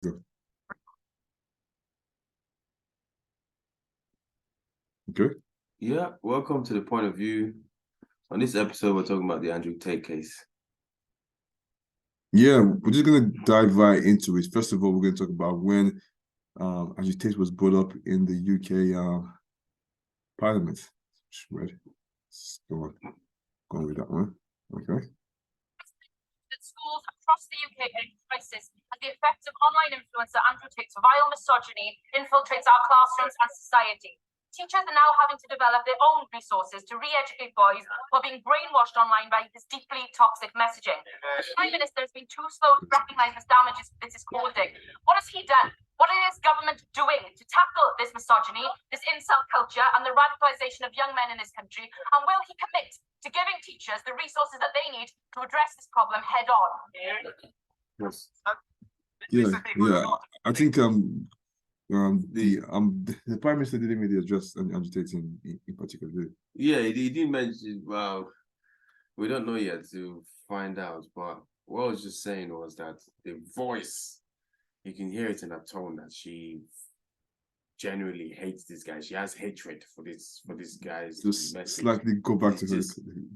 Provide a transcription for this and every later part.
Go. Okay. Yeah, welcome to The Point of View. On this episode, we're talking about the Andrew Tate case. Yeah, we're just gonna dive right into it. First of all, we're gonna talk about when Andrew Tate was brought up in the UK Parliament. Right. Let's go on with that one. Okay. That schools across the UK are in crisis as the effects of online influencer Andrew Tate's vile misogyny infiltrates our classrooms and society. Teachers are now having to develop their own resources to re-educate boys who are being brainwashed online by his deeply toxic messaging. The Prime Minister has been too slow to recognise the damages this is causing. What has he done? What is government doing to tackle this misogyny, this incel culture, and the radicalisation of young men in this country? And will he commit to giving teachers the resources that they need to address this problem head on? Yes. Yeah. I think the Prime Minister didn't really address Andrew Tate in particular. Yeah, he did mention, well, we don't know yet to find out, but what I was just saying was that the voice, you can hear it in her tone that she genuinely hates this guy. She has hatred for this guy's just message. Slightly go back it's to her.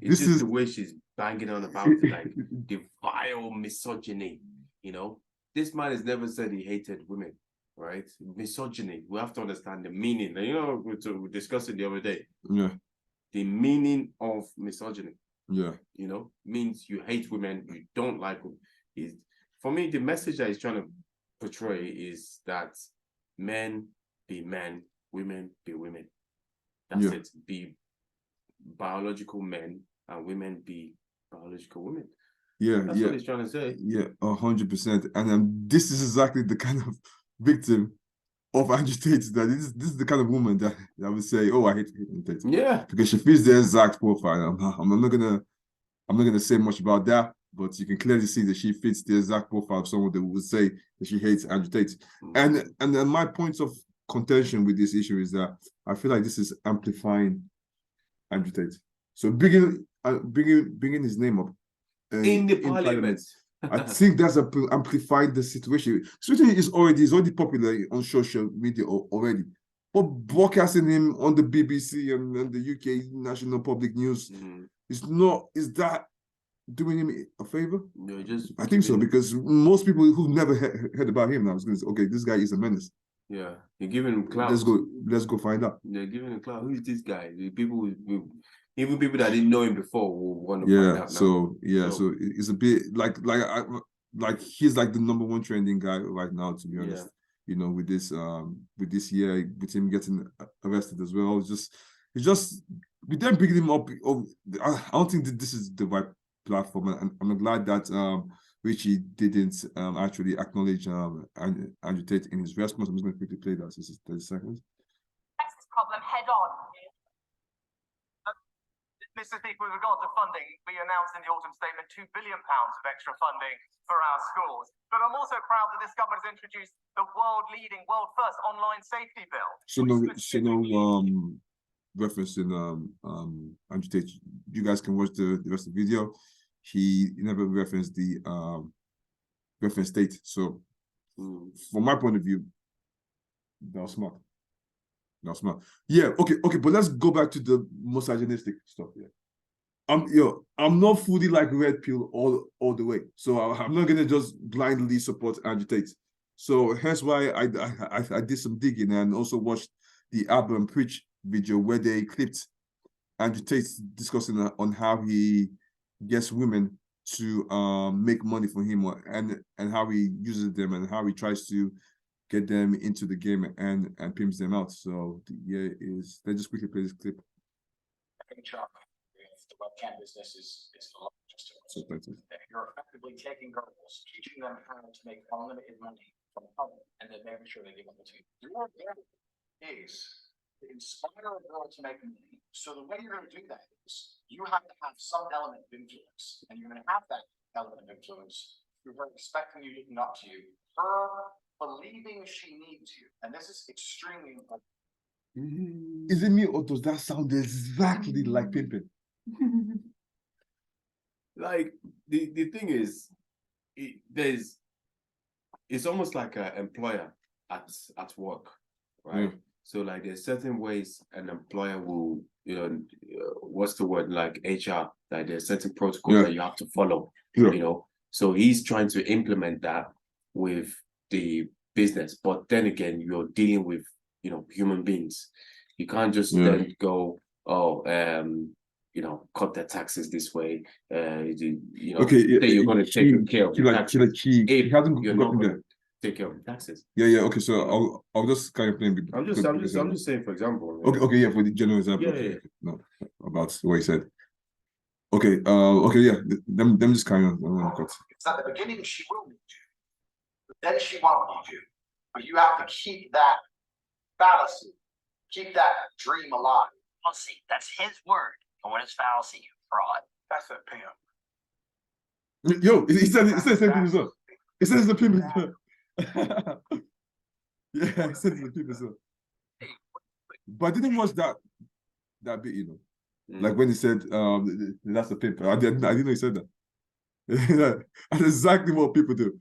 This is the way she's banging on about it, like the vile misogyny. You know, this man has never said he hated women, right? Misogyny. We have to understand the meaning. You know, we discussed it the other day. Yeah. The meaning of misogyny. Yeah. You know, means you hate women, you don't like them. For me, the message that he's trying to portray is that men be men, women be women. That's it. Be biological men and women be biological women. Yeah, that's what he's trying to say. Yeah, 100%. And this is exactly the kind of victim of Andrew Tate that this is the kind of woman that would say, "Oh, I hate Andrew Tate." Yeah, because she fits the exact profile. I'm not gonna say much about that, but you can clearly see that she fits the exact profile of someone that would say that she hates Andrew Tate. And my point of contention with this issue is that I feel like this is amplifying Andrew Tate. So bringing his name up in the parliament. I think that's amplified the situation. Situation is already popular on social media already. But broadcasting him on the BBC and the UK National Public News is that doing him a favor? No, I think so, because most people who've never heard about him now is going to say, okay, this guy is a menace. Yeah, you're giving him clout. Let's go find out. They're giving him clout. Who is this guy? Even people that didn't know him before will want to find out now. So it's a bit like he's like the #1 trending guy right now, to be honest. You know, with this year, with him getting arrested as well. It's just with them picking him up. I don't think that this is the right platform, and I'm glad that Richie didn't actually acknowledge Andrew Tate in his response. I'm just going to quickly play that. This is 30 seconds. This problem head on. Mr. Speaker, with regard to funding, we announced in the autumn statement £2 billion of extra funding for our schools. But I'm also proud that this government has introduced the world-leading, world-first online safety bill. So no reference in Andrew Tate. You guys can watch the rest of the video. He never referenced the reference Tate. So from my point of view, that was smart. Not smart. Yeah, okay, but let's go back to the misogynistic stuff. Yeah, I'm not fully like red pill all the way. So I'm not gonna just blindly support Andrew Tate. So hence why I did some digging and also watched the Album Preach video where they clipped Andrew Tate discussing on how he gets women to make money for him and how he uses them and how he tries to get them into the game and pimps them out. So let's just quickly play this clip. The webcam business is the largest. You're effectively taking girls, teaching them how to make unlimited money from home, and then making sure they give them to you. Your goal is to inspire a girl to make money. So the way you're going to do that is you have to have some element of influence, and you're going to have that element of influence through her expecting you, looking up to you, her believing she needs you, and this is extremely important. Is it me, or does that sound exactly like pimping? Like the thing is, it's almost like an employer at work, right? Yeah. So like there's certain ways an employer will, what's the word, like HR, like there's certain protocols Yeah. that you have to follow, Yeah. So he's trying to implement that with the business, but then again, you're dealing with, human beings. You can't just then go, cut their taxes this way. Okay, say you're going to take care of the taxes. He hasn't You're not gotten going there. to take care of the taxes. Yeah. Okay, so I'll just kind of play. I'm just saying, for example. Okay, yeah, for the general example. Yeah, okay, yeah. okay. No, about what he said. Okay, okay, yeah. Them just carry on. It's at the beginning she will need you, but then she won't need you. But you have to keep that fallacy, keep that dream alive. Well, see, that's his word. And what is fallacy, you fraud? That's a pimp. Yo, he said the same thing as well. He says the pimp as well. Yeah, he said the pimp as well. But I didn't watch that bit, like when he said that's the pimp. I didn't know he said that. That's exactly what people do.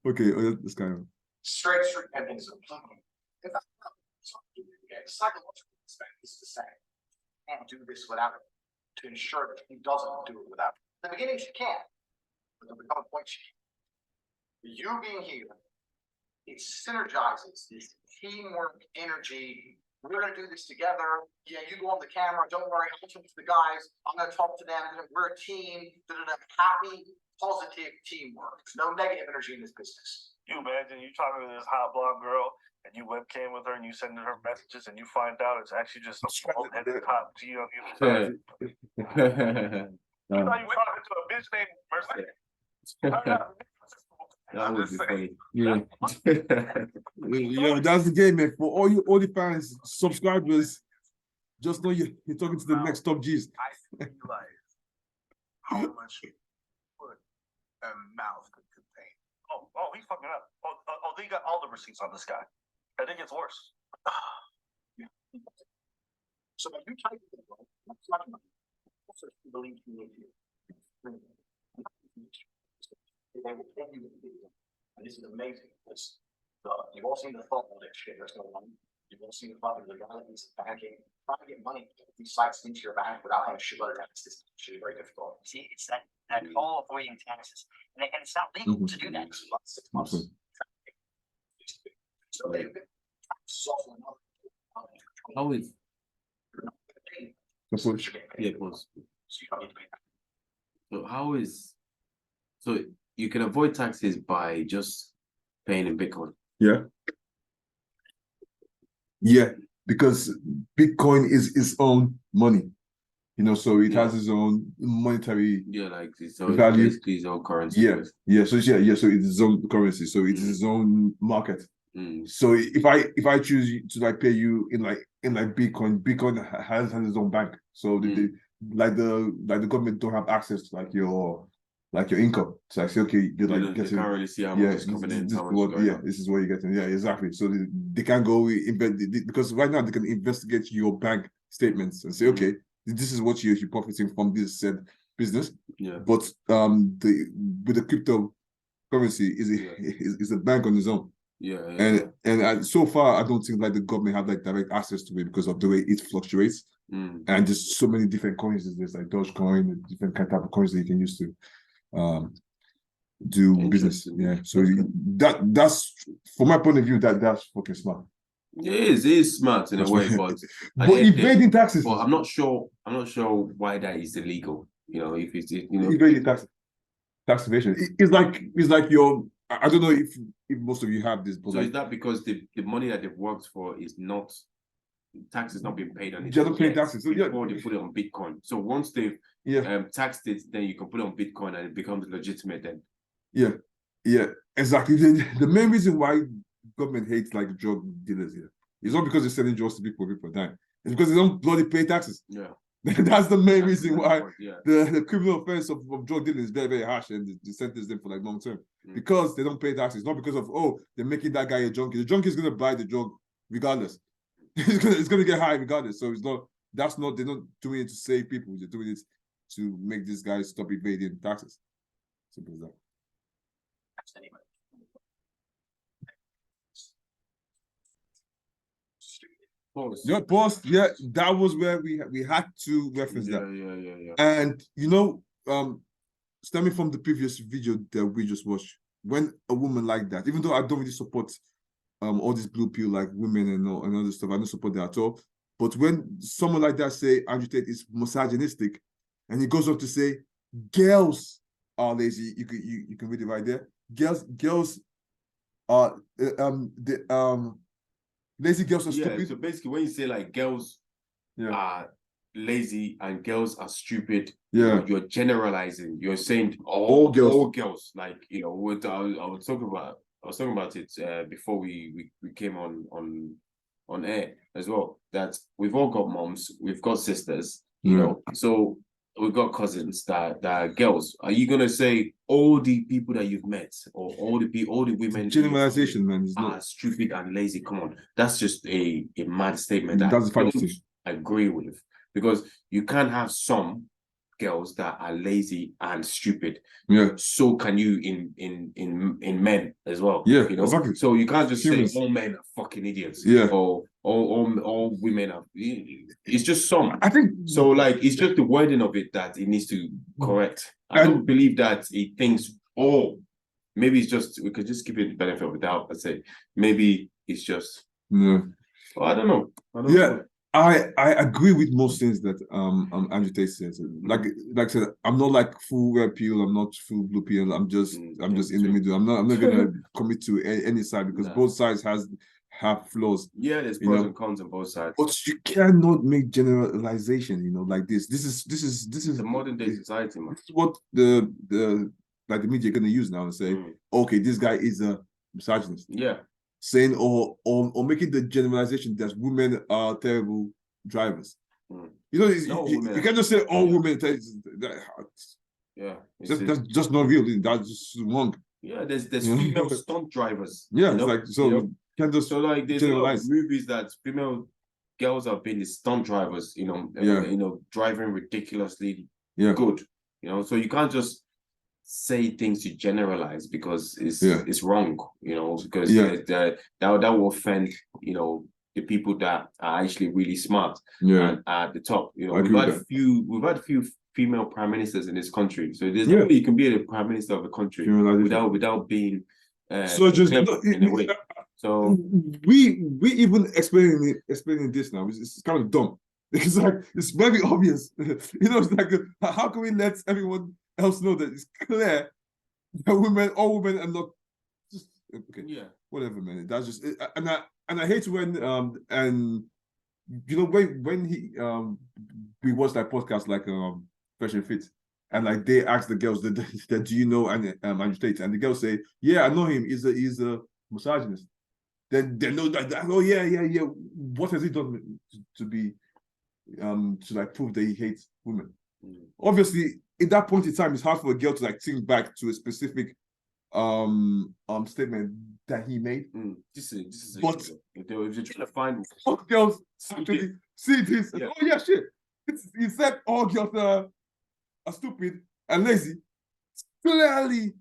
Okay, this kind of Straight pimping is a if I psychological aspect is the same. You can't do this without it to ensure that he doesn't do it without it. In the beginning she can, but there'll become a point she can't. You being here, it synergizes this teamwork energy. We're gonna do this together. Yeah, you go on the camera, don't worry, I'll talk to the guys, I'm gonna talk to them, we're a team, happy, positive teamwork. There's no negative energy in this business. You imagine you talking to this hot blonde girl and you webcam with her and you sending her messages and you find out it's actually just some bald-headed cop. You thought you were talking to a bitch named Mercedes. That would be funny. Yeah. Yo, that's the game, man. For all the fans, subscribers, just know you're talking to the next top G's. I realize how much foot and mouth could contain. Oh, he's fucking up. Oh, they got all the receipts on this guy. I think it's worse. So when you type it, that's not enough. That's what you believe you need to do. They will pay you the video. And this is amazing because you've all seen the thought of that shit that's going on. You've all seen the fucking legalities of banking. Trying to get money these sites into your bank without having shit other tax system is actually very difficult. See, it's that whole avoiding taxes. And it's not legal to do that. 6 months. So they've been taxes also another. How is That's what- yeah, it was. So you don't need to pay tax. So how is so you can avoid taxes by just paying in Bitcoin? Yeah, because Bitcoin is its own money, so it has its own monetary. Yeah, like so Value. it's basically its own currency. Yeah. So so it's its own currency, so it is its own market. Mm. So if I choose to like pay you in Bitcoin has its own bank. So the government don't have access to like your income. So I say, okay, you're like They getting, can't really see how much is coming in. How much is going out. this is what you're getting. Yeah, exactly. So they can't go because right now they can investigate your bank statements and say, okay, this is what you're profiting from this said business. Yeah. But with the cryptocurrency is a bank on its own. Yeah. And so far I don't think like the government have like direct access to it because of the way it fluctuates. Mm. And there's so many different coins. There's like Dogecoin, different type of coins that you can use to do business. Yeah. So that's from my point of view that's fucking smart. It is smart in a way, but evading taxes. But I'm not sure why that is illegal. If it's evading tax evasion. It's like your. I don't know if most of you have this, but so is that because the money that they've worked for is not taxes not being paid on it? They don't pay taxes. So before they put it on Bitcoin. So once they've taxed it, then you can put it on Bitcoin and it becomes legitimate then. Yeah, exactly. The main reason why government hates like drug dealers here is not because they're selling drugs to people die. It's because they don't bloody pay taxes. Yeah. That's the main reason why Yeah. the criminal offense of drug dealing is very, very harsh and they sentence them for like long term. Because they don't pay taxes, not because of they're making that guy a junkie. The junkie is gonna buy the drug regardless. it's gonna get high regardless. So they're not doing it to save people, they're doing it to make these guys stop evading taxes. Simple as that. anyway. Pause. Yeah, pause. Yeah, that was where we had to reference that. Yeah. And stemming from the previous video that we just watched, when a woman like that, even though I don't really support all this blue pill like women and all this stuff, I don't support that at all. But when someone like that say Andrew Tate is misogynistic, and he goes on to say girls are lazy, you can read it right there. Girls are lazy girls are stupid. So basically, when you say like girls are lazy and girls are stupid, you're generalizing. You're saying all girls. Like I was talking about it before we came on air as well. That we've all got moms, we've got sisters, you know. So we've got cousins that are girls. Are you gonna say all the people that you've met or all the women generalization, man, are stupid and lazy? Come on, that's just a mad statement. That's a funny thing. I agree with, because you can't have some girls that are lazy and stupid. Yeah. So can you in men as well? Yeah, exactly. So you can't just say all men are fucking idiots. Yeah. Or all women are. It's just some. I think so. Like it's just the wording of it that it needs to correct. I don't believe that it thinks all. Maybe it's just we could just give it the benefit of the doubt and say maybe it's just. Yeah. Well, I don't know. know. I agree with most things that Andrew Tate says. Like I said, I'm not like full red pill, I'm not full blue pill. I'm just in the middle. I'm not gonna commit to any side, because both sides have flaws. Yeah, there's pros and cons on both sides. But you cannot make generalization, like this. This is the modern day society, man. This is what the media are gonna use now and say, okay, this guy is a misogynist. Yeah. Saying or making the generalization that women are terrible drivers. You can't just say all women. That's just not real. That's just wrong. Yeah, there's female stunt drivers. Yeah, it's like so. Can't just like there's a lot of movies that female girls have been the stunt drivers. Driving ridiculously good. So you can't just say things to generalize, because it's wrong, because that will offend the people that are actually really smart and at the top. We've had a few female prime ministers in this country, so there's no way you can be a prime minister of a country without being so just in a way. So we even explaining this now it's kind of dumb. It's like it's very obvious. It's like how can we let everyone else know that it's clear that all women are not just okay. Yeah, whatever, man. That's just it. And I hate when when he we watched that podcast like Fresh and Fit, and like they asked the girls that do you know Andrew Tate, and the girls say, yeah, I know him. He's a misogynist. Then they know that oh yeah. What has he done to be to like prove that he hates women? Obviously, at that point in time, it's hard for a girl to like think back to a specific statement that he made. This is but if you're trying to find all girls actually see this. Yeah. Oh yeah, shit. He said all girls are stupid and lazy. Clearly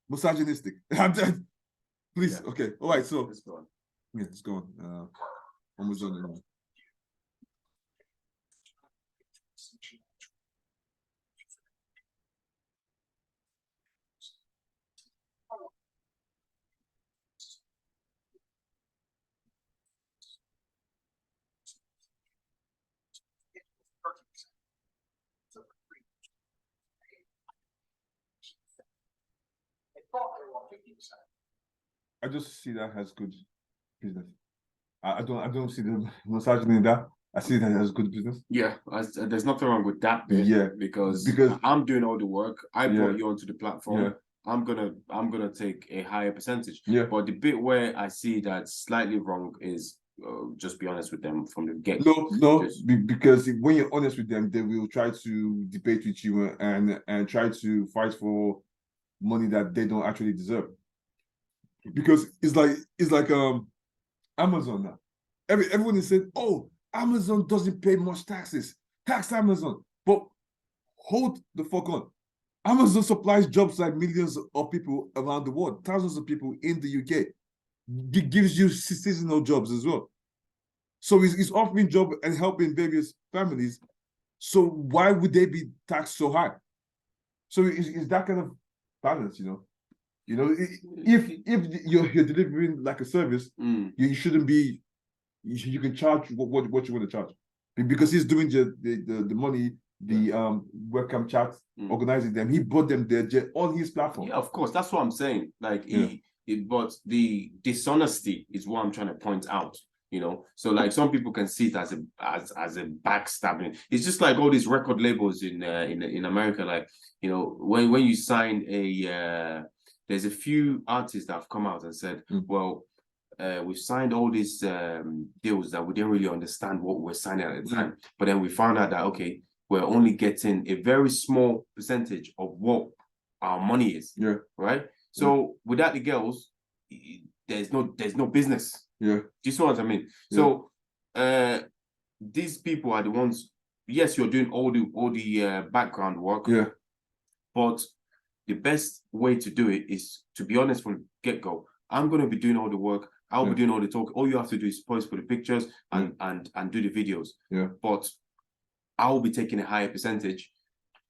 misogynistic. Please, okay. All right, so let's go on. Yeah, let's go on. Almost done now. I just see that as good business. I don't see the misogyny in that. I see that as good business. Yeah, there's nothing wrong with that bit. Yeah, because I'm doing all the work. I brought you onto the platform. Yeah. I'm gonna take a higher percentage. Yeah. But the bit where I see that's slightly wrong is just be honest with them from the get. No, because when you're honest with them, they will try to debate with you and try to fight for money that they don't actually deserve. Because it's like Amazon now. Everyone is saying, oh, Amazon doesn't pay much taxes. Tax Amazon. But hold the fuck on. Amazon supplies jobs like millions of people around the world, thousands of people in the UK. It gives you seasonal jobs as well. So it's offering job and helping various families. So why would they be taxed so high? So it's that kind of balance, you know. If you're delivering like a service, you shouldn't be. You can charge what you want to charge, because he's doing the money, the webcam chats, organizing them. He brought them there on his platform. Yeah, of course, that's what I'm saying. Like but the dishonesty is what I'm trying to point out. You know, so like some people can see it as a backstabbing. It's just like all these record labels in America. Like, you know, when you sign a there's a few artists that have come out and said, well, we've signed all these deals that we didn't really understand what we were signing at the time, but then we found out that okay, we're only getting a very small percentage of what our money is. Yeah. Right. So without the girls, there's no business. Yeah. Do you see what I mean? Yeah. So these people are the ones, yes, you're doing all the background work. Yeah. But the best way to do it is to be honest from get-go. I'm gonna be doing all the work, I'll be doing all the talk. All you have to do is post for the pictures and do the videos. Yeah. But I'll be taking a higher percentage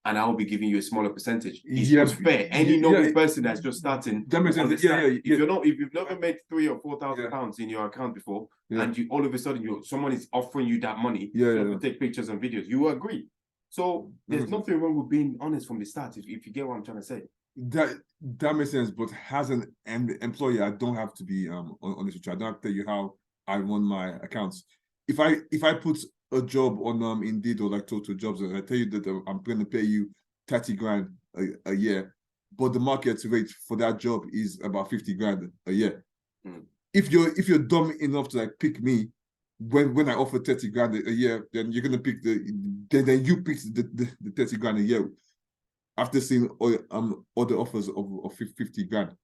and I'll be giving you a smaller percentage. It's just fair. Any normal person that's just starting, that makes sense. If you've never made £3,000 or £4,000 in your account before, and you all of a sudden someone is offering you that money to take pictures and videos, you agree. So there's nothing wrong with being honest from the start, if you get what I'm trying to say. That makes sense, but as an employer, I don't have to be honest with you. I don't have to tell you how I run my accounts. If I put a job on Indeed or like Total Jobs, and I tell you that I'm going to pay you 30 grand a year, but the market rate for that job is about 50 grand a year. If you're dumb enough to like pick me when I offer 30 grand a year, then you're gonna pick then you pick the 30 grand a year after seeing other offers of 50 grand.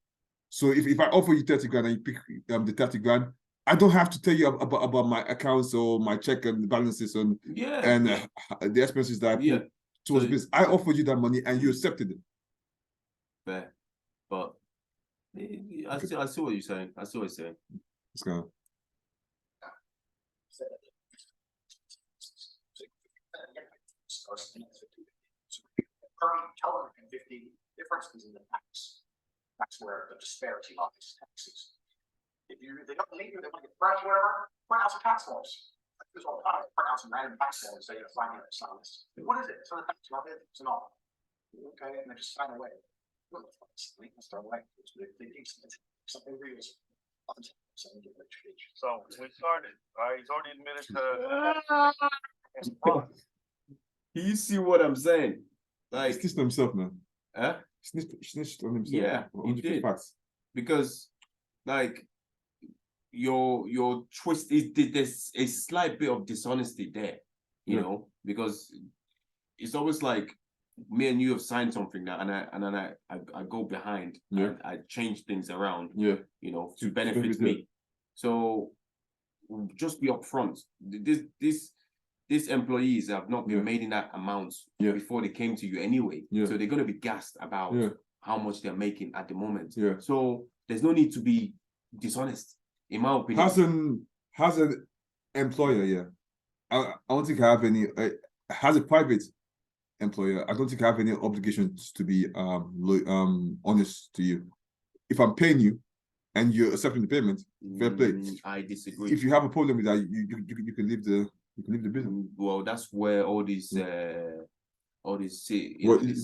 So if I offer you 30 grand and you pick the 30 grand, I don't have to tell you about my accounts or my check and balances and the expenses that I put towards this. I offered you that money and you accepted it. Fair, but I see what you're saying. I see what you're saying. Let's go. Tell them 50 differences in the tax. That's where the disparity lies. Taxes. If they don't believe you, they want to get fresh, whatever. Print out some tax forms. There's all the time. Print out some random tax forms. Say, sign here, sign this. What is it? So the tax not it. It's not. Okay, and they just sign away. Let's throw away. They need something real. So we started. He's already admitted to. You see what I'm saying? Like, snitched on himself, man. Huh? Snitched on himself. Yeah, he did. Because, like, your twist is there's a slight bit of dishonesty there, you know, because it's always like me and you have signed something now, and then I go behind and I change things around, you know, to benefit me. So just be upfront. These employees have not been made in that amount before they came to you anyway. So they're going to be gassed about how much they're making at the moment. So there's no need to be dishonest, in my opinion. As an employer, I don't think I have any. As a private employer, I don't think I have any obligations to be honest to you. If I'm paying you and you're accepting the payment, fair play. I disagree. If you have a problem with that, you can leave the. You can leave the business. Well, that's where all these the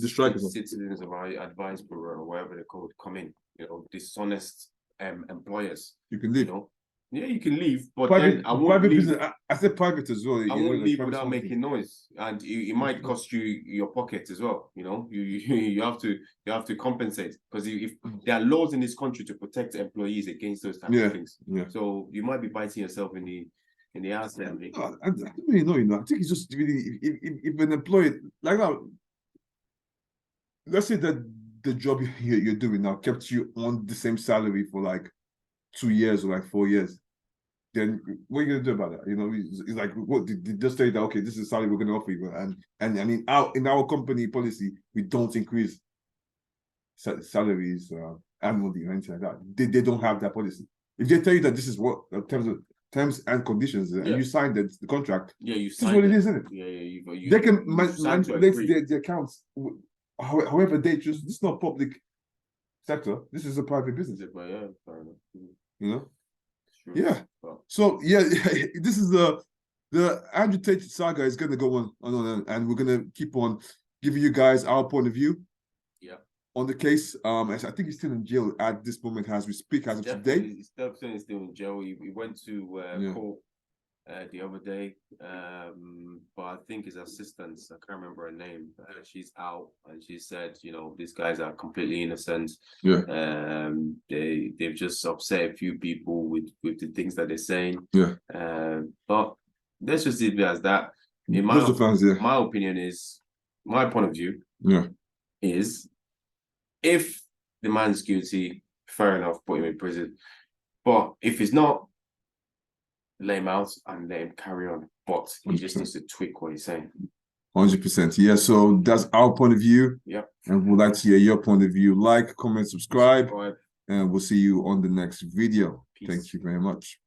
strikers, citizens of advice bureau or whatever they're called, come in. You know, dishonest employers. You can leave. You know? Yeah, you can leave, but private, then I won't leave. Business, I said private as well. I won't leave without making noise, and it might cost you your pocket as well. You know, you have to compensate, because if there are laws in this country to protect employees against those types of things. So you might be biting yourself in the ass there. I don't really know, you know. I think it's just really if an employee like now, let's say that the job you're doing now kept you on the same salary for like 2 years or like 4 years, then what are you gonna do about that? You know, it's like, what did just say that okay, this is the salary we're gonna offer you, and I mean, in our company policy, we don't increase salaries annually or anything like that. They don't have that policy. If they tell you that this is what terms and conditions, and you sign the contract, you this is what it is, isn't it? You They can signed to manipulate agree. the accounts however they choose. This is not public sector. This is a private business. But yeah, fair enough. You know. True. Yeah. But So yeah, this is the Andrew Tate saga is going to go on, and we're going to keep on giving you guys our point of view. Yeah. On the case, I think he's still in jail at this moment as we speak, as of today. He's definitely still in jail. He went to court the other day, but I think his assistant, I can't remember her name, she's out, and she said, you know, these guys are completely innocent. Yeah. They've just upset a few people with the things that they're saying. Yeah. But let's just leave it as that. In my opinion is, my point of view is, if the man's guilty, fair enough, put him in prison. But if he's not, lay him out and let him carry on. But he just needs to tweak what he's saying. 100%. Yeah, so that's our point of view. Yeah. And we'd like to hear your point of view. Like, comment, subscribe. And we'll see you on the next video. Peace. Thank you very much.